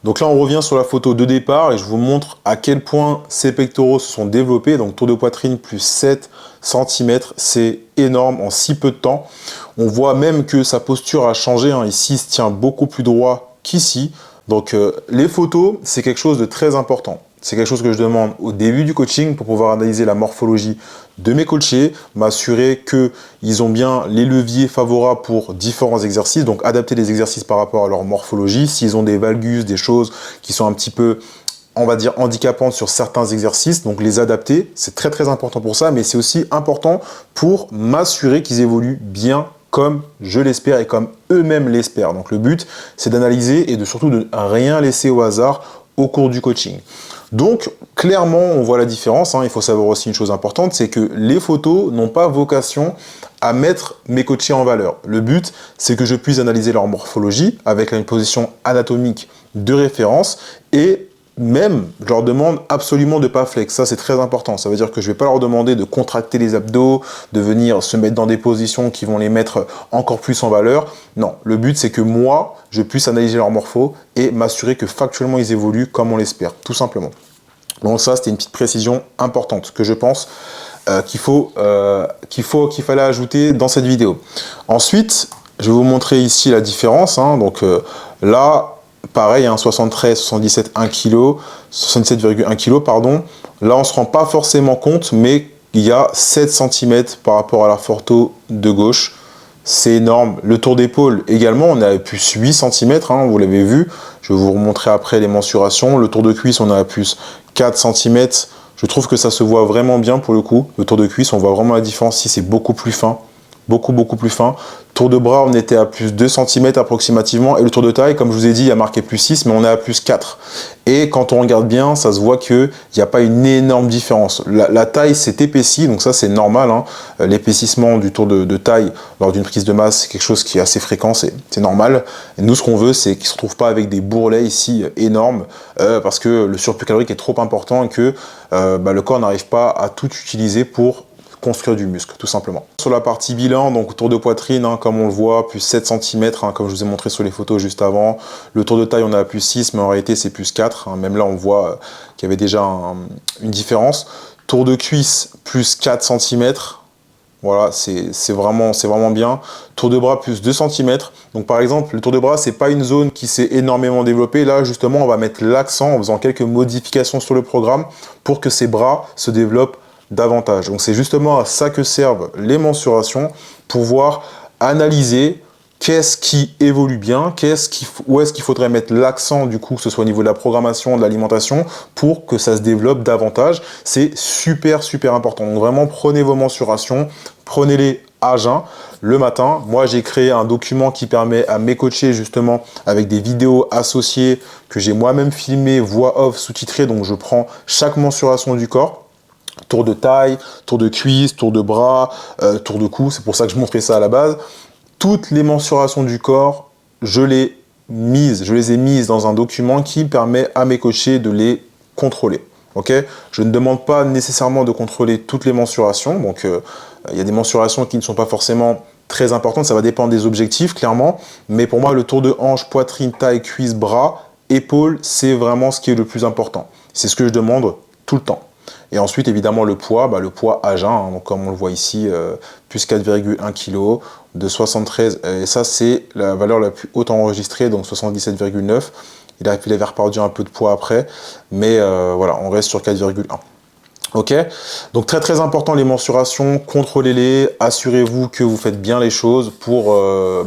Donc là, on revient sur la photo de départ et je vous montre à quel point ces pectoraux se sont développés. Donc tour de poitrine plus 7 cm, c'est énorme en si peu de temps. On voit même que sa posture a changé, hein. Ici, il se tient beaucoup plus droit qu'ici. Donc les photos, c'est quelque chose de très important. C'est quelque chose que je demande au début du coaching pour pouvoir analyser la morphologie de mes coachés, m'assurer qu'ils ont bien les leviers favorables pour différents exercices, donc adapter les exercices par rapport à leur morphologie. S'ils ont des valgus, des choses qui sont un petit peu, on va dire, handicapantes sur certains exercices, donc les adapter, c'est très très important pour ça, mais c'est aussi important pour m'assurer qu'ils évoluent bien comme je l'espère et comme eux-mêmes l'espèrent. Donc le but, c'est d'analyser et de surtout de rien laisser au hasard au cours du coaching. Donc, clairement, on voit la différence, hein. Il faut savoir aussi une chose importante, c'est que les photos n'ont pas vocation à mettre mes coachés en valeur. Le but, c'est que je puisse analyser leur morphologie avec une position anatomique de référence et même, je leur demande absolument de ne pas flex. Ça, c'est très important. Ça veut dire que je ne vais pas leur demander de contracter les abdos, de venir se mettre dans des positions qui vont les mettre encore plus en valeur. Non, le but, c'est que moi, je puisse analyser leur morpho et m'assurer que factuellement, ils évoluent comme on l'espère, tout simplement. Donc ça, c'était une petite précision importante que je pense qu'il fallait ajouter dans cette vidéo. Ensuite, je vais vous montrer ici la différence, hein. Donc là, pareil, hein, 73, 77, 1 kg, 67,1 kg, pardon. Là, on ne se rend pas forcément compte, mais il y a 7 cm par rapport à la photo de gauche. C'est énorme. Le tour d'épaule également, on est à plus 8 cm, hein, vous l'avez vu. Je vais vous remontrer après les mensurations. Le tour de cuisse, on est à plus 4 cm. Je trouve que ça se voit vraiment bien pour le coup. Le tour de cuisse, on voit vraiment la différence. Ici, c'est beaucoup plus fin. Beaucoup plus fin. Tour de bras, on était à plus 2 cm approximativement. Et le tour de taille, comme je vous ai dit, il y a marqué plus 6, mais on est à plus 4. Et quand on regarde bien, ça se voit qu'il n'y a pas une énorme différence. La taille s'est épaissie, donc ça c'est normal, hein. L'épaississement du tour de taille lors d'une prise de masse, c'est quelque chose qui est assez fréquent, c'est normal. Et nous, ce qu'on veut, c'est qu'ils ne se retrouvent pas avec des bourrelets ici énormes, parce que le surplus calorique est trop important et que le corps n'arrive pas à tout utiliser pour construire du muscle, tout simplement. Sur la partie bilan, donc tour de poitrine, hein, comme on le voit, plus 7 cm, hein, comme je vous ai montré sur les photos juste avant. Le tour de taille, on est à plus 6, mais en réalité, c'est plus 4. Hein. Même là, on voit qu'il y avait déjà une différence. Tour de cuisse, plus 4 cm. Voilà, c'est vraiment bien. Tour de bras, plus 2 cm. Donc, par exemple, le tour de bras, c'est pas une zone qui s'est énormément développée. Là, justement, on va mettre l'accent en faisant quelques modifications sur le programme pour que ces bras se développent davantage. Donc c'est justement à ça que servent les mensurations, pour pouvoir analyser qu'est-ce qui évolue bien, où est-ce qu'il faudrait mettre l'accent du coup, que ce soit au niveau de la programmation, de l'alimentation, pour que ça se développe davantage. C'est super important. Donc vraiment, prenez vos mensurations, prenez-les à jeun le matin. Moi, j'ai créé un document qui permet à mes coachés, justement, avec des vidéos associées que j'ai moi-même filmées, voix off, sous-titrées. Donc je prends chaque mensuration du corps. Tour de taille, tour de cuisse, tour de bras, tour de cou, c'est pour ça que je montrais ça à la base. Toutes les mensurations du corps, je les ai mises dans un document qui permet à mes coachés de les contrôler. Okay, je ne demande pas nécessairement de contrôler toutes les mensurations, donc il y a des mensurations qui ne sont pas forcément très importantes, ça va dépendre des objectifs, clairement, mais pour moi, le tour de hanche, poitrine, taille, cuisse, bras, épaules, c'est vraiment ce qui est le plus important. C'est ce que je demande tout le temps. Et ensuite, évidemment, le poids à jeun, hein, donc comme on le voit ici, plus 4,1 kg, de 73, et ça, c'est la valeur la plus haute enregistrée, donc 77,9. Il avait reperdu un peu de poids après, mais voilà, on reste sur 4,1. Ok, donc très important les mensurations, contrôlez-les, assurez-vous que vous faites bien les choses pour,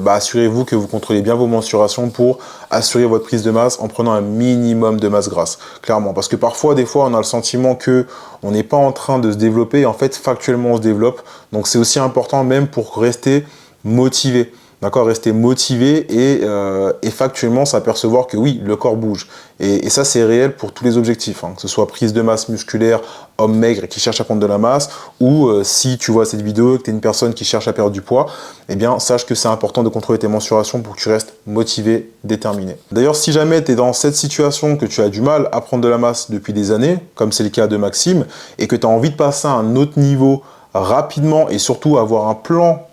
assurez-vous que vous contrôlez bien vos mensurations pour assurer votre prise de masse en prenant un minimum de masse grasse, clairement, parce que parfois, des fois, on a le sentiment que on n'est pas en train de se développer, et en fait, factuellement, on se développe, donc c'est aussi important même pour rester motivé. D'accord, rester motivé et factuellement s'apercevoir que oui, le corps bouge. Et ça, c'est réel pour tous les objectifs, hein, que ce soit prise de masse musculaire, homme maigre qui cherche à prendre de la masse, ou si tu vois cette vidéo et que tu es une personne qui cherche à perdre du poids, eh bien, sache que c'est important de contrôler tes mensurations pour que tu restes motivé, déterminé. D'ailleurs, si jamais tu es dans cette situation, que tu as du mal à prendre de la masse depuis des années, comme c'est le cas de Maxime, et que tu as envie de passer à un autre niveau rapidement et surtout avoir un plan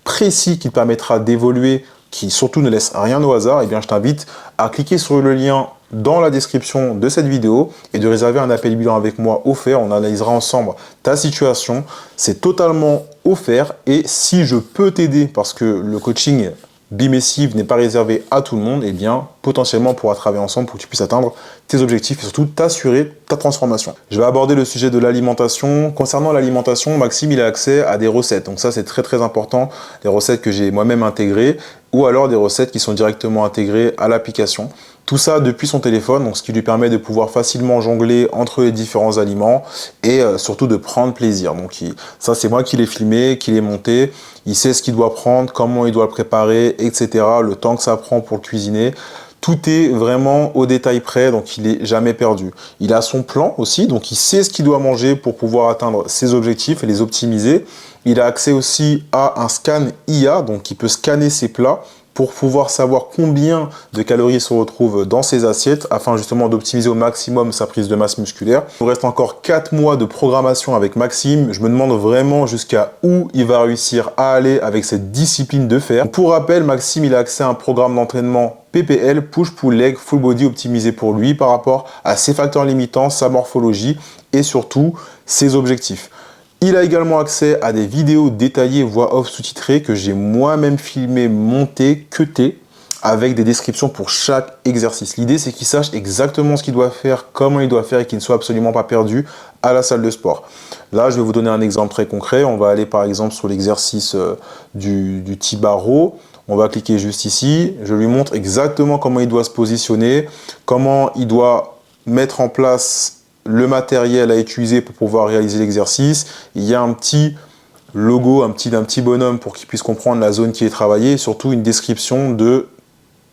précis qui te permettra d'évoluer, qui surtout ne laisse rien au hasard, eh bien je t'invite à cliquer sur le lien dans la description de cette vidéo et de réserver un appel bilan avec moi offert. On analysera ensemble ta situation. C'est totalement offert et si je peux t'aider, parce que le coaching Bimessive n'est pas réservé à tout le monde, eh bien, potentiellement, on pourra travailler ensemble pour que tu puisses atteindre tes objectifs et surtout t'assurer ta transformation. Je vais aborder le sujet de l'alimentation. Concernant l'alimentation, Maxime, il a accès à des recettes. Donc ça, c'est très, très important. Des recettes que j'ai moi-même intégrées ou alors des recettes qui sont directement intégrées à l'application. Tout ça depuis son téléphone, donc ce qui lui permet de pouvoir facilement jongler entre les différents aliments et surtout de prendre plaisir. Donc ça, c'est moi qui l'ai filmé, qui l'ai monté. Il sait ce qu'il doit prendre, comment il doit le préparer, etc. Le temps que ça prend pour le cuisiner. Tout est vraiment au détail près, donc il n'est jamais perdu. Il a son plan aussi, donc il sait ce qu'il doit manger pour pouvoir atteindre ses objectifs et les optimiser. Il a accès aussi à un scan IA, donc il peut scanner ses plats pour pouvoir savoir combien de calories se retrouvent dans ses assiettes afin justement d'optimiser au maximum sa prise de masse musculaire. Il nous reste encore 4 mois de programmation avec Maxime. Je me demande vraiment jusqu'à où il va réussir à aller avec cette discipline de fer. Pour rappel, Maxime, il a accès à un programme d'entraînement PPL, Push Pull Leg, Full Body optimisé pour lui par rapport à ses facteurs limitants, sa morphologie et surtout ses objectifs. Il a également accès à des vidéos détaillées voix off sous-titrées que j'ai moi-même filmé, monté, cuté avec des descriptions pour chaque exercice. L'idée, c'est qu'il sache exactement ce qu'il doit faire, comment il doit faire et qu'il ne soit absolument pas perdu à la salle de sport. Là, je vais vous donner un exemple très concret. On va aller par exemple sur l'exercice du T-bar row. On va cliquer juste ici. Je lui montre exactement comment il doit se positionner, comment il doit mettre en place le matériel à utiliser pour pouvoir réaliser l'exercice. Il y a un petit logo, un petit bonhomme pour qu'il puisse comprendre la zone qui est travaillée et surtout une description de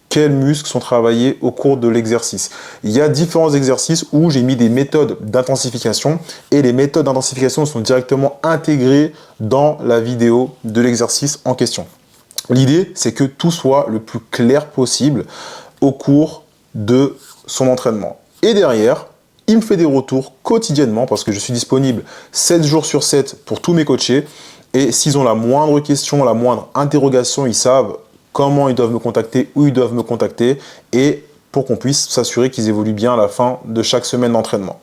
quels muscles sont travaillés au cours de l'exercice. Il y a différents exercices où j'ai mis des méthodes d'intensification et les méthodes d'intensification sont directement intégrées dans la vidéo de l'exercice en question. L'idée, c'est que tout soit le plus clair possible au cours de son entraînement. Et derrière, il me fait des retours quotidiennement parce que je suis disponible 7 jours sur 7 pour tous mes coachés. Et s'ils ont la moindre question, la moindre interrogation, ils savent comment ils doivent me contacter, où ils doivent me contacter et pour qu'on puisse s'assurer qu'ils évoluent bien à la fin de chaque semaine d'entraînement.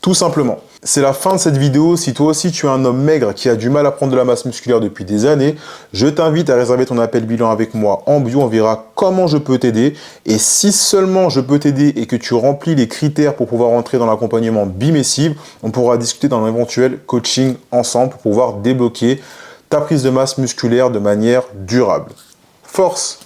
Tout simplement. C'est la fin de cette vidéo. Si toi aussi tu es un homme maigre qui a du mal à prendre de la masse musculaire depuis des années, je t'invite à réserver ton appel bilan avec moi en bio. On verra comment je peux t'aider. Et si seulement je peux t'aider et que tu remplis les critères pour pouvoir entrer dans l'accompagnement Bimessive, on pourra discuter d'un éventuel coaching ensemble pour pouvoir débloquer ta prise de masse musculaire de manière durable. Force!